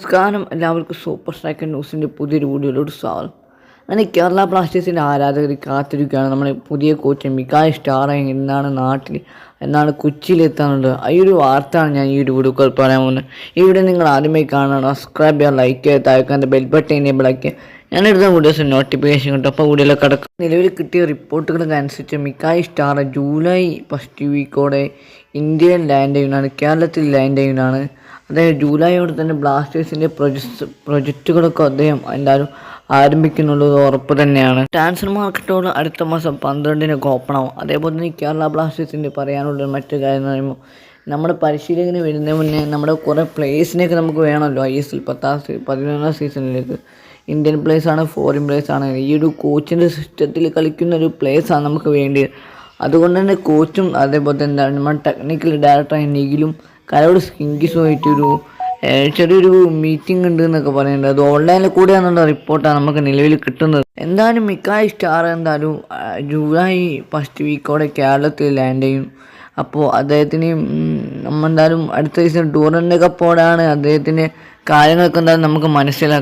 നമസ്കാരം, എല്ലാവർക്കും super striker ന്യൂസിൻ്റെ പുതിയൊരു വീഡിയോയിലോട്ട് സ്വാഗതം. അങ്ങനെ കേരള ബ്ലാസ്റ്റേഴ്സിൻ്റെ ആരാധകർ കാത്തിരിക്കുകയാണ് നമ്മുടെ പുതിയ കോച്ച് മിക്കായ് സ്റ്റാറായി എന്നാണ് കൊച്ചിയിലെത്താനുള്ളത്. ഈ ഒരു വാർത്തയാണ് ഞാൻ ഈ ഒരു വീഡിയോയിൽ പറയാൻ പോകുന്നത്. ഈ വീഡിയോ നിങ്ങൾ ആദ്യമായി കാണണം, സബ്സ്ക്രൈബ് ചെയ്യുക, ലൈക്ക് ചെയ്യുക, താഴെ ബെൽ ബട്ടൺ എനേബിൾ ആക്കിയ ഞാനെടുത്ത വീഡിയോസ് നോട്ടിഫിക്കേഷൻ കിട്ടും. അപ്പോൾ വീഡിയോയിലേക്ക് കിടക്കും. നിലവിൽ കിട്ടിയ റിപ്പോർട്ടുകൾക്ക് അനുസരിച്ച് മിക്കായ് സ്റ്റാർ ജൂലൈ ഫസ്റ്റ് വീക്കോടെ ഇന്ത്യയിൽ ലാൻഡ് ചെയ്യുന്നതാണ്, കേരളത്തിൽ ലാൻഡ് ചെയ്യുന്നതാണ്. അതായത് ജൂലൈയോടെ തന്നെ ബ്ലാസ്റ്റേഴ്സിൻ്റെ പ്രൊജക്റ്റുകളൊക്കെ അദ്ദേഹം എന്തായാലും ആരംഭിക്കുന്നുള്ളത് ഉറപ്പ് തന്നെയാണ്. ട്രാൻസ്ഫർ മാർക്കറ്റോട് അടുത്ത മാസം 12-ന് ഓപ്പൺ ആവും. അതേപോലെ തന്നെ കേരള ബ്ലാസ്റ്റേഴ്സിൻ്റെ പറയാനുള്ള മറ്റു കാര്യം എന്ന് പറയുമ്പോൾ നമ്മുടെ പരിശീലകന് വരുന്നതിന് മുന്നേ നമ്മുടെ കുറേ പ്ലേയേഴ്സിനെയൊക്കെ നമുക്ക് വേണമല്ലോ. ISL 11ാം സീസണിലേക്ക് ഇന്ത്യൻ പ്ലേയേഴ്സാണ്, ഫോറിൻ പ്ലേയേഴ്സാണ്. ഈ ഒരു കോച്ചിൻ്റെ സിസ്റ്റത്തിൽ കളിക്കുന്ന ഒരു പ്ലേയേഴ്സാണ് നമുക്ക് വേണ്ടിയത്. അതുകൊണ്ട് തന്നെ കോച്ചും അതേപോലെ തന്നെ നമ്മുടെ ടെക്നിക്കൽ ഡയറക്ടറായ നിഖിലും കരോട് സ്കിങ്കിസുമായിട്ടൊരു ചെറിയൊരു മീറ്റിംഗ് ഉണ്ട് എന്നൊക്കെ പറയുന്നുണ്ട്. അത് ഓൺലൈനിൽ കൂടെയാണെന്നുള്ള റിപ്പോർട്ടാണ് നമുക്ക് നിലവിൽ കിട്ടുന്നത്. എന്തായാലും മിക്കായ് സ്റ്റാർ എന്തായാലും ജൂലൈ ഫസ്റ്റ് വീക്കോടെ കേരളത്തിൽ ലാൻഡ് ചെയ്യും. അപ്പോൾ അദ്ദേഹത്തിന് നമ്മളെന്തായാലും അടുത്ത സീസൺ ടൂറിൻ്റെ കപ്പോടാണ് അദ്ദേഹത്തിൻ്റെ കാര്യങ്ങളൊക്കെ എന്തായാലും നമുക്ക് മനസ്സിലാക്കാം.